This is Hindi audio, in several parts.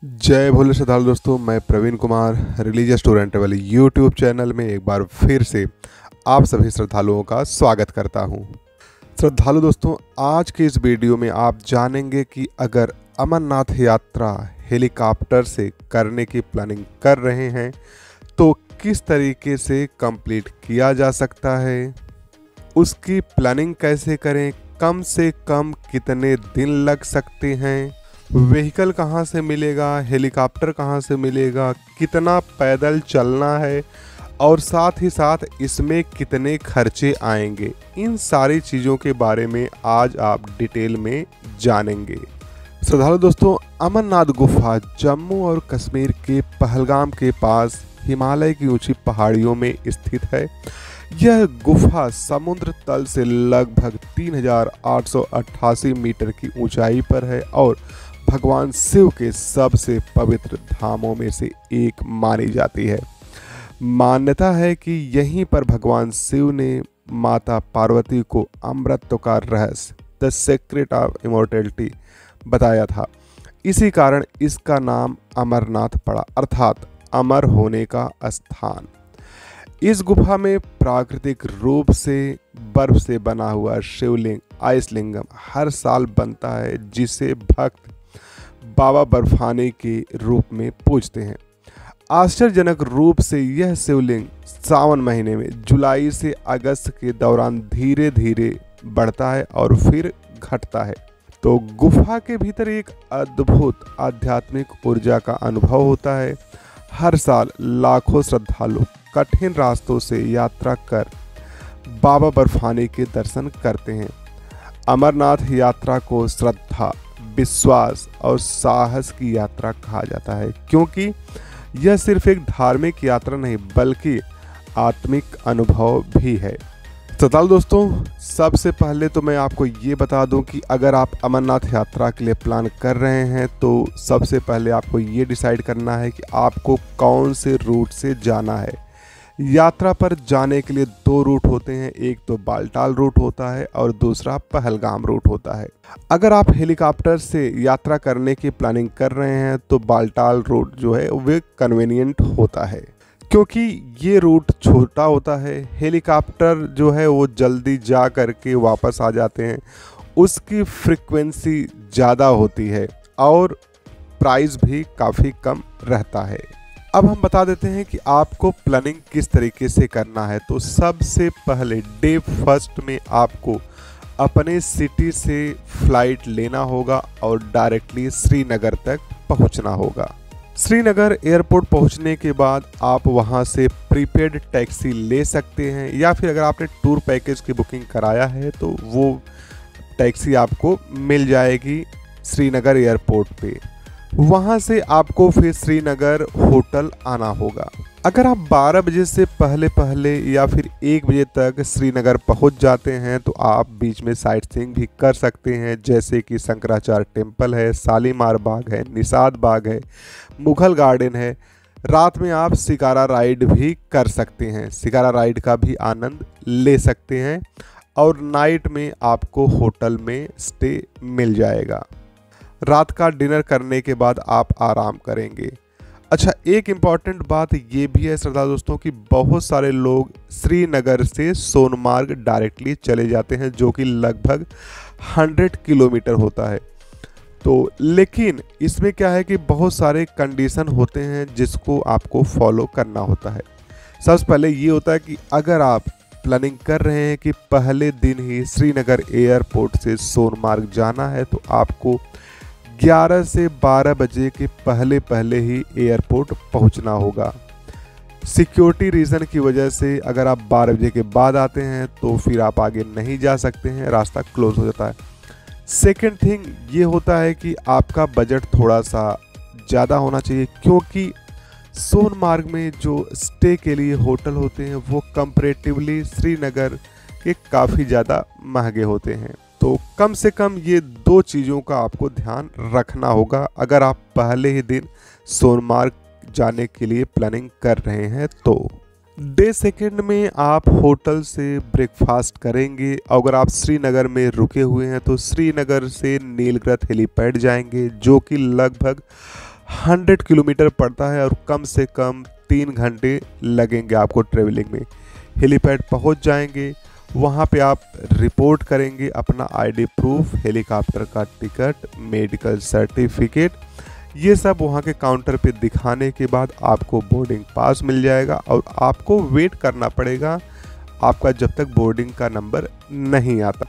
जय भोले श्रद्धालु दोस्तों, मैं Praveen Kumar religious tour and travel YouTube channel में एक बार फिर से आप सभी श्रद्धालुओं का स्वागत करता हूं। श्रद्धालु दोस्तों, आज के इस वीडियो में आप जानेंगे कि अगर अमरनाथ यात्रा हेलीकॉप्टर से करने की प्लानिंग कर रहे हैं तो किस तरीके से कंप्लीट किया जा सकता है, उसकी प्लानिंग कैसे करें, कम से कम कितने दिन लग सकते हैं, व्हीकल कहाँ से मिलेगा, हेलीकॉप्टर कहाँ से मिलेगा, कितना पैदल चलना है और साथ ही साथ इसमें कितने खर्चे आएंगे, इन सारी चीज़ों के बारे में आज आप डिटेल में जानेंगे। श्रद्धालु दोस्तों, अमरनाथ गुफा जम्मू और कश्मीर के पहलगाम के पास हिमालय की ऊंची पहाड़ियों में स्थित है। यह गुफा समुद्र तल से लगभग 3888 मीटर की ऊंचाई पर है और भगवान शिव के सबसे पवित्र धामों में से एक मानी जाती है। मान्यता है कि यहीं पर भगवान शिव ने माता पार्वती को अमृत का रहस्य द सीक्रेट ऑफ इमॉर्टैलिटी बताया था। इसी कारण इसका नाम अमरनाथ पड़ा, अर्थात अमर होने का स्थान। इस गुफा में प्राकृतिक रूप से बर्फ से बना हुआ शिवलिंग आइसलिंगम हर साल बनता है, जिसे भक्त बाबा बर्फानी के रूप में पूजते हैं। आश्चर्यजनक रूप से यह शिवलिंग सावन महीने में जुलाई से अगस्त के दौरान धीरे धीरे बढ़ता है और फिर घटता है। तो गुफा के भीतर एक अद्भुत आध्यात्मिक ऊर्जा का अनुभव होता है। हर साल लाखों श्रद्धालु कठिन रास्तों से यात्रा कर बाबा बर्फानी के दर्शन करते हैं। अमरनाथ यात्रा को श्रद्धा, विश्वास और साहस की यात्रा कहा जाता है, क्योंकि यह सिर्फ एक धार्मिक यात्रा नहीं बल्कि आत्मिक अनुभव भी है। श्रद्धालु दोस्तों, सबसे पहले तो मैं आपको ये बता दूं कि अगर आप अमरनाथ यात्रा के लिए प्लान कर रहे हैं तो सबसे पहले आपको ये डिसाइड करना है कि आपको कौन से रूट से जाना है। यात्रा पर जाने के लिए दो रूट होते हैं, एक तो बालटाल रूट होता है और दूसरा पहलगाम रूट होता है। अगर आप हेलीकॉप्टर से यात्रा करने की प्लानिंग कर रहे हैं तो बालटाल रूट जो है वे कन्वीनियंट होता है, क्योंकि ये रूट छोटा होता है। हेलीकॉप्टर जो है वो जल्दी जा करके वापस आ जाते हैं, उसकी फ्रीक्वेंसी ज़्यादा होती है और प्राइस भी काफ़ी कम रहता है। अब हम बता देते हैं कि आपको प्लानिंग किस तरीके से करना है। तो सबसे पहले डे फर्स्ट में आपको अपने सिटी से फ्लाइट लेना होगा और डायरेक्टली श्रीनगर तक पहुंचना होगा। श्रीनगर एयरपोर्ट पहुंचने के बाद आप वहां से प्रीपेड टैक्सी ले सकते हैं, या फिर अगर आपने टूर पैकेज की बुकिंग कराया है तो वो टैक्सी आपको मिल जाएगी श्रीनगर एयरपोर्ट पे। वहां से आपको फिर श्रीनगर होटल आना होगा। अगर आप 12 बजे से पहले या फिर 1 बजे तक श्रीनगर पहुंच जाते हैं तो आप बीच में साइट सीइंग भी कर सकते हैं, जैसे कि शंकराचार्य टेम्पल है, शालीमार बाग है, निषाद बाग है, मुगल गार्डन है। रात में आप शिकारा राइड भी कर सकते हैं, शिकारा राइड का भी आनंद ले सकते हैं और नाइट में आपको होटल में स्टे मिल जाएगा। रात का डिनर करने के बाद आप आराम करेंगे। अच्छा, एक इम्पॉर्टेंट बात ये भी है श्रद्धा दोस्तों कि बहुत सारे लोग श्रीनगर से सोनमार्ग डायरेक्टली चले जाते हैं, जो कि लगभग 100 किलोमीटर होता है। तो लेकिन इसमें क्या है कि बहुत सारे कंडीशन होते हैं जिसको आपको फॉलो करना होता है। सबसे पहले ये होता है कि अगर आप प्लानिंग कर रहे हैं कि पहले दिन ही श्रीनगर एयरपोर्ट से सोनमार्ग जाना है तो आपको 11 से 12 बजे के पहले ही एयरपोर्ट पहुंचना होगा। सिक्योरिटी रीज़न की वजह से अगर आप 12 बजे के बाद आते हैं तो फिर आप आगे नहीं जा सकते हैं, रास्ता क्लोज हो जाता है। सेकंड थिंग ये होता है कि आपका बजट थोड़ा सा ज़्यादा होना चाहिए, क्योंकि सोनमार्ग में जो स्टे के लिए होटल होते हैं वो कंपैरेटिवली श्रीनगर के काफ़ी ज़्यादा महंगे होते हैं। तो कम से कम ये दो चीज़ों का आपको ध्यान रखना होगा अगर आप पहले ही दिन सोनमार्ग जाने के लिए प्लानिंग कर रहे हैं तो। डे सेकंड में आप होटल से ब्रेकफास्ट करेंगे। अगर आप श्रीनगर में रुके हुए हैं तो श्रीनगर से नीलगिरी हेलीपैड जाएंगे, जो कि लगभग 100 किलोमीटर पड़ता है और कम से कम 3 घंटे लगेंगे आपको ट्रेवलिंग में। हेलीपैड पहुंच जाएंगे, वहां पे आप रिपोर्ट करेंगे अपना आईडी प्रूफ, हेलीकॉप्टर का टिकट, मेडिकल सर्टिफिकेट, ये सब वहाँ के काउंटर पे दिखाने के बाद आपको बोर्डिंग पास मिल जाएगा और आपको वेट करना पड़ेगा आपका जब तक बोर्डिंग का नंबर नहीं आता।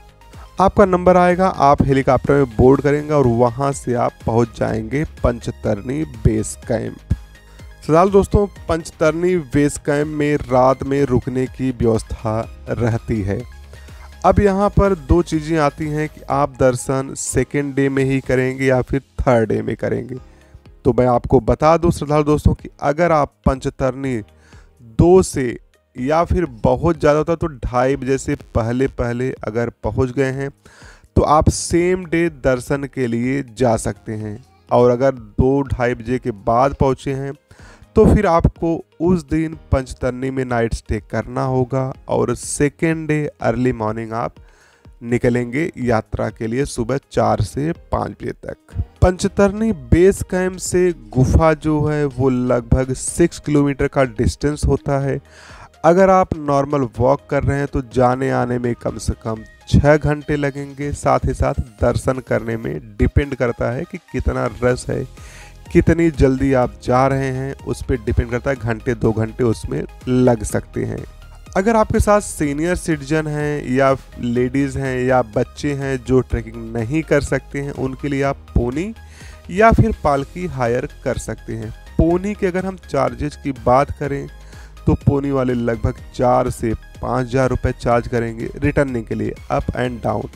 आपका नंबर आएगा, आप हेलीकॉप्टर में बोर्ड करेंगे और वहाँ से आप पहुँच जाएंगे पंचतरनी बेस कैंप। फिलहाल दोस्तों पंचतरनी बेस कैंप में रात में रुकने की व्यवस्था रहती है। अब यहाँ पर 2 चीज़ें आती हैं कि आप दर्शन सेकेंड डे में ही करेंगे या फिर थर्ड डे में करेंगे। तो मैं आपको बता दूं श्रद्धालु दोस्तों कि अगर आप पंचतरनी 2 से या फिर बहुत ज़्यादा होता तो 2:30 बजे से पहले अगर पहुंच गए हैं तो आप सेम डे दर्शन के लिए जा सकते हैं, और अगर 2-2:30 बजे के बाद पहुंचे हैं तो फिर आपको उस दिन पंचतरनी में नाइट स्टे करना होगा और सेकेंड डे अर्ली मॉर्निंग आप निकलेंगे यात्रा के लिए सुबह 4 से 5 बजे तक। पंचतरनी बेस कैंप से गुफा जो है वो लगभग 6 किलोमीटर का डिस्टेंस होता है। अगर आप नॉर्मल वॉक कर रहे हैं तो जाने आने में कम से कम 6 घंटे लगेंगे। साथ ही साथ दर्शन करने में डिपेंड करता है कि कितना रश है, कितनी जल्दी आप जा रहे हैं, उस पर डिपेंड करता है, घंटे 2 घंटे उसमें लग सकते हैं। अगर आपके साथ सीनियर सिटीजन हैं या लेडीज़ हैं या बच्चे हैं जो ट्रैकिंग नहीं कर सकते हैं, उनके लिए आप पोनी या फिर पालकी हायर कर सकते हैं। पोनी के अगर हम चार्जेस की बात करें तो पोनी वाले लगभग 4 से 5,000 रुपये चार्ज करेंगे रिटर्निंग के लिए अप एंड डाउन,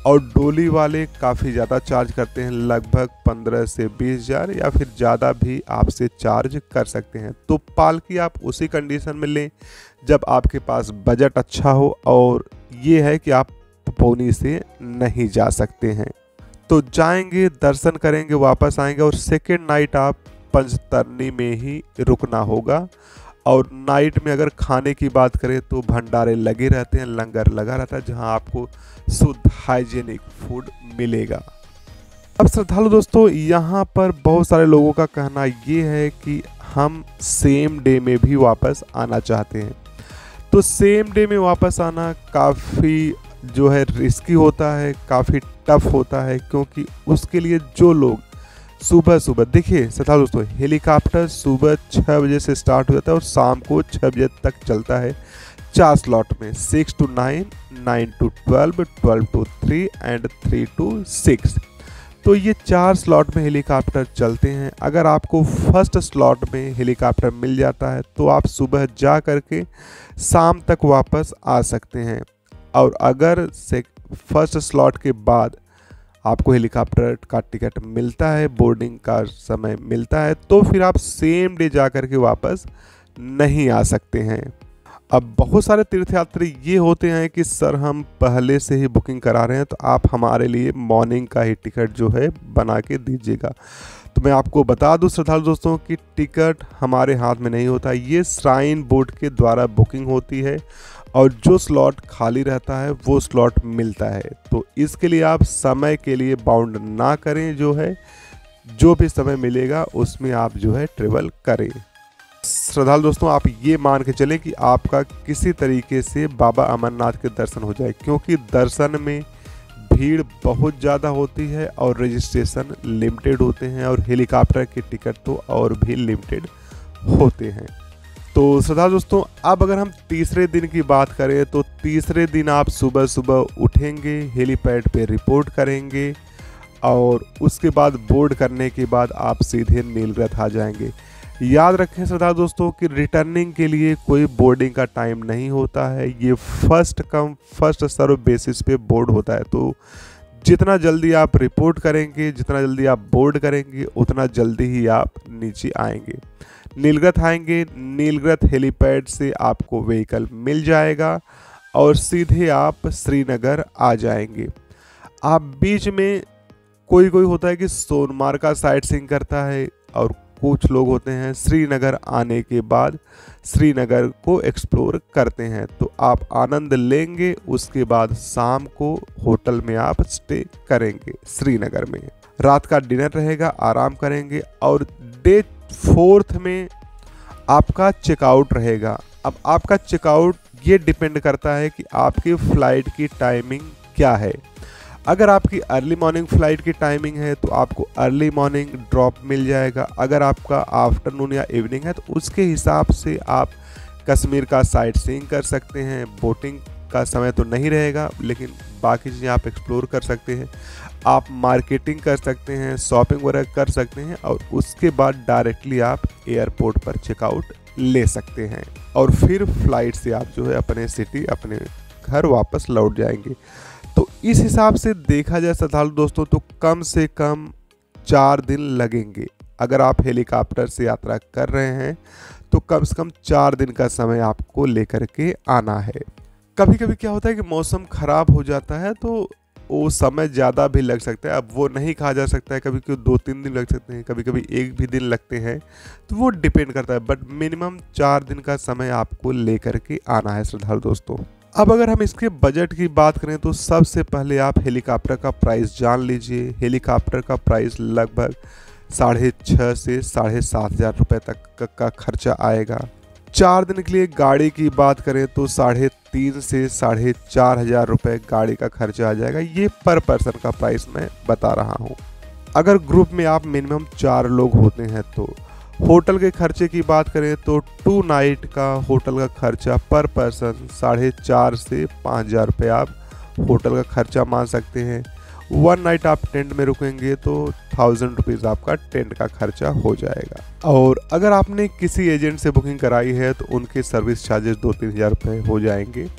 और डोली वाले काफ़ी ज़्यादा चार्ज करते हैं, लगभग 15 से 20,000 या फिर ज़्यादा भी आपसे चार्ज कर सकते हैं। तो पालकी आप उसी कंडीशन में लें जब आपके पास बजट अच्छा हो और ये है कि आप पोनी से नहीं जा सकते हैं। तो जाएंगे, दर्शन करेंगे, वापस आएंगे और सेकेंड नाइट आप पंचतरनी में ही रुकना होगा। और नाइट में अगर खाने की बात करें तो भंडारे लगे रहते हैं, लंगर लगा रहता है जहां आपको शुद्ध हाइजेनिक फूड मिलेगा। अब श्रद्धालु दोस्तों यहाँ पर बहुत सारे लोगों का कहना ये है कि हम सेम डे में भी वापस आना चाहते हैं। तो सेम डे में वापस आना काफ़ी जो है रिस्की होता है, काफ़ी टफ होता है, क्योंकि उसके लिए जो लोग सुबह देखिए श्रद्धालु दोस्तों, हेलीकॉप्टर सुबह 6 बजे से स्टार्ट हो जाता है और शाम को 6 बजे तक चलता है 4 स्लॉट में, 6 to 9, 9 to 12, 12 to 3 and 3 to 6। तो ये 4 स्लॉट में हेलीकॉप्टर चलते हैं। अगर आपको फर्स्ट स्लॉट में हेलीकॉप्टर मिल जाता है तो आप सुबह जा करके शाम तक वापस आ सकते हैं, और अगर फर्स्ट स्लॉट के बाद आपको हेलीकॉप्टर का टिकट मिलता है, बोर्डिंग का समय मिलता है, तो फिर आप सेम डे जा कर के वापस नहीं आ सकते हैं। अब बहुत सारे तीर्थयात्री ये होते हैं कि सर हम पहले से ही बुकिंग करा रहे हैं तो आप हमारे लिए मॉर्निंग का ही टिकट जो है बना के दीजिएगा। तो मैं आपको बता दूं श्रद्धालु दोस्तों कि टिकट हमारे हाथ में नहीं होता, ये श्राइन बोर्ड के द्वारा बुकिंग होती है और जो स्लॉट खाली रहता है वो स्लॉट मिलता है। तो इसके लिए आप समय के लिए बाउंड ना करें, जो है जो भी समय मिलेगा उसमें आप जो है ट्रेवल करें। श्रद्धालु दोस्तों आप ये मान के चलें कि आपका किसी तरीके से बाबा अमरनाथ के दर्शन हो जाए, क्योंकि दर्शन में भीड़ बहुत ज़्यादा होती है और रजिस्ट्रेशन लिमिटेड होते हैं और हेलीकॉप्टर के टिकट तो और भी लिमिटेड होते हैं। तो श्रद्धालु दोस्तों अब अगर हम तीसरे दिन की बात करें तो तीसरे दिन आप सुबह उठेंगे, हेलीपैड पे रिपोर्ट करेंगे और उसके बाद बोर्ड करने के बाद आप सीधे नीलगढ़ आ जाएंगे। याद रखें श्रद्धालु दोस्तों कि रिटर्निंग के लिए कोई बोर्डिंग का टाइम नहीं होता है, ये first come first serve basis पे बोर्ड होता है। तो जितना जल्दी आप रिपोर्ट करेंगे, जितना जल्दी आप बोर्ड करेंगे, उतना जल्दी ही आप नीचे आएंगे। नीलगढ़ आएंगे, नीलगढ़ हेलीपैड से आपको व्हीकल मिल जाएगा और सीधे आप श्रीनगर आ जाएंगे। आप बीच में कोई होता है कि सोनमार्ग का साइट सीइंग करता है और कुछ लोग होते हैं श्रीनगर आने के बाद श्रीनगर को एक्सप्लोर करते हैं। तो आप आनंद लेंगे, उसके बाद शाम को होटल में आप स्टे करेंगे श्रीनगर में। रात का डिनर रहेगा, आराम करेंगे और डे 4 में आपका चेकआउट रहेगा। अब आपका चेकआउट ये डिपेंड करता है कि आपकी फ़्लाइट की टाइमिंग क्या है। अगर आपकी अर्ली मॉर्निंग फ़्लाइट की टाइमिंग है तो आपको अर्ली मॉर्निंग ड्रॉप मिल जाएगा। अगर आपका आफ्टरनून या इवनिंग है तो उसके हिसाब से आप कश्मीर का साइट सीइंग कर सकते हैं। बोटिंग का समय तो नहीं रहेगा, लेकिन बाकी चीज़ें आप एक्सप्लोर कर सकते हैं। आप मार्केटिंग कर सकते हैं, शॉपिंग वगैरह कर सकते हैं और उसके बाद डायरेक्टली आप एयरपोर्ट पर चेकआउट ले सकते हैं और फिर फ्लाइट से आप जो है अपने सिटी, अपने घर वापस लौट जाएंगे। तो इस हिसाब से देखा जाए श्रद्धालु दोस्तों तो कम से कम 4 दिन लगेंगे। अगर आप हेलीकॉप्टर से यात्रा कर रहे हैं तो कम से कम 4 दिन का समय आपको लेकर के आना है। कभी कभी क्या होता है कि मौसम ख़राब हो जाता है तो वो समय ज़्यादा भी लग सकता है। अब वो नहीं कहा जा सकता है, कभी कभी 2-3 दिन लग सकते हैं, कभी कभी 1 भी दिन लगते हैं, तो वो डिपेंड करता है। बट मिनिमम 4 दिन का समय आपको लेकर के आना है श्रद्धालु दोस्तों। अब अगर हम इसके बजट की बात करें तो सबसे पहले आप हेलीकॉप्टर का प्राइस जान लीजिए। हेलीकॉप्टर का प्राइस लगभग 6,500 से 7,500 रुपये तक का खर्चा आएगा। 4 दिन के लिए गाड़ी की बात करें तो 3,500 से 4,500 रुपये गाड़ी का खर्चा आ जाएगा। ये पर पर्सन का प्राइस मैं बता रहा हूँ। अगर ग्रुप में आप मिनिमम 4 लोग होते हैं तो होटल के खर्चे की बात करें तो 2 नाइट का होटल का खर्चा पर पर्सन 4,500 से 5,000 रुपये आप होटल का खर्चा मान सकते हैं। 1 नाइट आप टेंट में रुकेंगे तो 1,000 रुपीज़ आपका टेंट का खर्चा हो जाएगा। और अगर आपने किसी एजेंट से बुकिंग कराई है तो उनके सर्विस चार्जेस 2-3 हज़ार रुपये हो जाएंगे।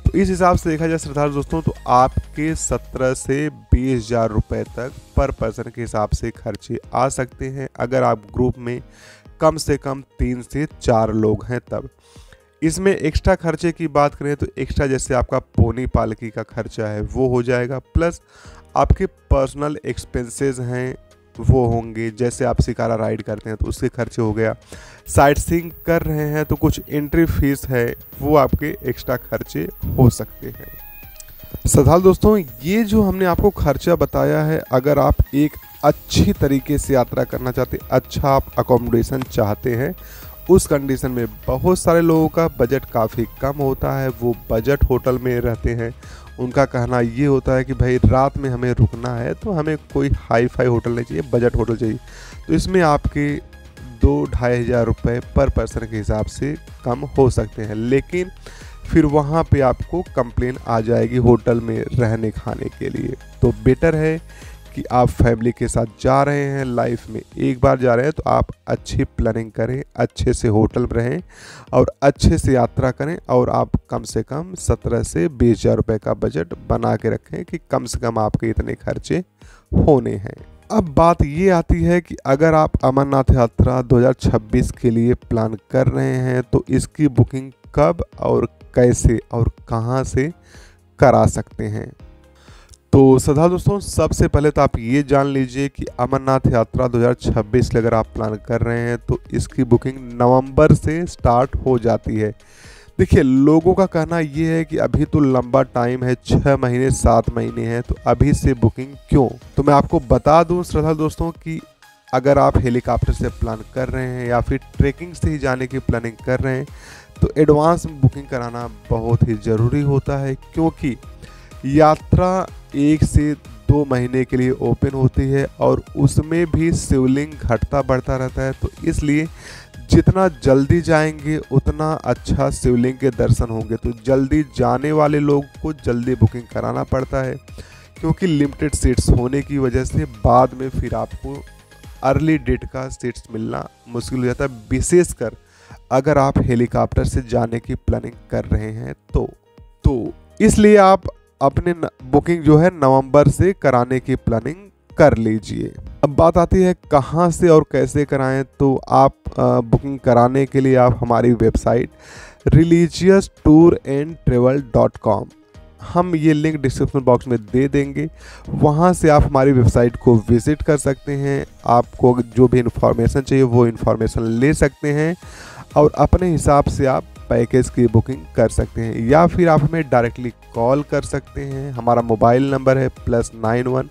तो इस हिसाब से देखा जाए श्रद्धालु दोस्तों तो आपके 17 से 20,000 रुपये तक पर पर्सन के हिसाब से खर्चे आ सकते हैं। अगर आप ग्रुप में कम से कम 3 से 4 लोग हैं तब। इसमें एक्स्ट्रा खर्चे की बात करें तो एक्स्ट्रा जैसे आपका पोनी पालकी का खर्चा है वो हो जाएगा, प्लस आपके पर्सनल एक्सपेंसेस हैं वो होंगे। जैसे आप शिकारा राइड करते हैं तो उसके खर्चे हो गया, साइट सीइंग कर रहे हैं तो कुछ एंट्री फीस है वो आपके एक्स्ट्रा खर्चे हो सकते हैं। श्रद्धालु दोस्तों ये जो हमने आपको खर्चा बताया है, अगर आप एक अच्छी तरीके से यात्रा करना चाहते हैं, अच्छा आप अकोमोडेशन चाहते हैं, उस कंडीशन में बहुत सारे लोगों का बजट काफ़ी कम होता है, वो बजट होटल में रहते हैं। उनका कहना ये होता है कि भाई रात में हमें रुकना है तो हमें कोई हाई फाई होटल नहीं चाहिए, बजट होटल चाहिए। तो इसमें आपके 2-2.5 हज़ार रुपये पर पर्सन के हिसाब से कम हो सकते हैं, लेकिन फिर वहाँ पे आपको कंप्लेन आ जाएगी होटल में रहने खाने के लिए। तो बेटर है कि आप फैमिली के साथ जा रहे हैं, लाइफ में एक बार जा रहे हैं, तो आप अच्छी प्लानिंग करें, अच्छे से होटल में रहें और अच्छे से यात्रा करें और आप कम से कम 17 से 20 हज़ार रुपये का बजट बना के रखें कि कम से कम आपके इतने खर्चे होने हैं। अब बात ये आती है कि अगर आप अमरनाथ यात्रा 2026 के लिए प्लान कर रहे हैं तो इसकी बुकिंग कब और कैसे और कहां से करा सकते हैं। तो श्रद्धालु दोस्तों सबसे पहले तो आप ये जान लीजिए कि अमरनाथ यात्रा 2026 के अगर आप प्लान कर रहे हैं तो इसकी बुकिंग नवंबर से स्टार्ट हो जाती है। देखिए लोगों का कहना ये है कि अभी तो लंबा टाइम है, 6 महीने 7 महीने हैं, तो अभी से बुकिंग क्यों। तो मैं आपको बता दूं श्रद्धालु दोस्तों कि अगर आप हेलीकॉप्टर से प्लान कर रहे हैं या फिर ट्रैकिंग से ही जाने की प्लानिंग कर रहे हैं तो एडवांस में बुकिंग कराना बहुत ही ज़रूरी होता है, क्योंकि यात्रा 1 से 2 महीने के लिए ओपन होती है और उसमें भी शिवलिंग घटता बढ़ता रहता है। तो इसलिए जितना जल्दी जाएंगे उतना अच्छा शिवलिंग के दर्शन होंगे। तो जल्दी जाने वाले लोग को जल्दी बुकिंग कराना पड़ता है, क्योंकि लिमिटेड सीट्स होने की वजह से बाद में फिर आपको अर्ली डेट का सीट्स मिलना मुश्किल हो जाता है, विशेषकर अगर आप हेलीकॉप्टर से जाने की प्लानिंग कर रहे हैं तो इसलिए आप अपने बुकिंग जो है नवंबर से कराने की प्लानिंग कर लीजिए। अब बात आती है कहाँ से और कैसे कराएं। तो आप बुकिंग कराने के लिए आप हमारी वेबसाइट religioustourandravel.com, हम ये लिंक डिस्क्रिप्शन बॉक्स में दे देंगे, वहाँ से आप हमारी वेबसाइट को विज़िट कर सकते हैं। आपको जो भी इन्फॉर्मेशन चाहिए वो इन्फॉर्मेशन ले सकते हैं और अपने हिसाब से आप पैकेज की बुकिंग कर सकते हैं, या फिर आप हमें डायरेक्टली कॉल कर सकते हैं। हमारा मोबाइल नंबर है +91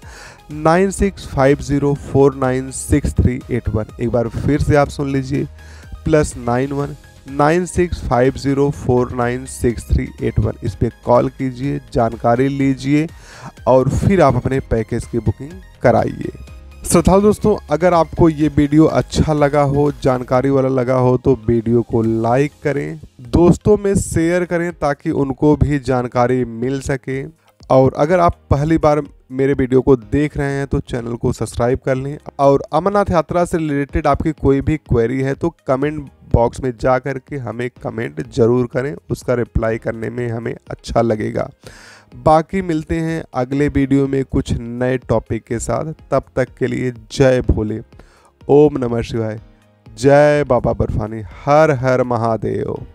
9650496381। एक बार फिर से आप सुन लीजिए, +91 9650496381। इस पर कॉल कीजिए, जानकारी लीजिए और फिर आप अपने पैकेज की बुकिंग कराइए। श्रोताओ दोस्तों, अगर आपको ये वीडियो अच्छा लगा हो, जानकारी वाला लगा हो, तो वीडियो को लाइक करें, दोस्तों में शेयर करें ताकि उनको भी जानकारी मिल सके। और अगर आप पहली बार मेरे वीडियो को देख रहे हैं तो चैनल को सब्सक्राइब कर लें। और अमरनाथ यात्रा से रिलेटेड आपकी कोई भी क्वेरी है तो कमेंट बॉक्स में जा कर के हमें कमेंट ज़रूर करें, उसका रिप्लाई करने में हमें अच्छा लगेगा। बाकी मिलते हैं अगले वीडियो में कुछ नए टॉपिक के साथ। तब तक के लिए जय भोले, ओम नमः शिवाय, जय बाबा बर्फानी, हर हर महादेव।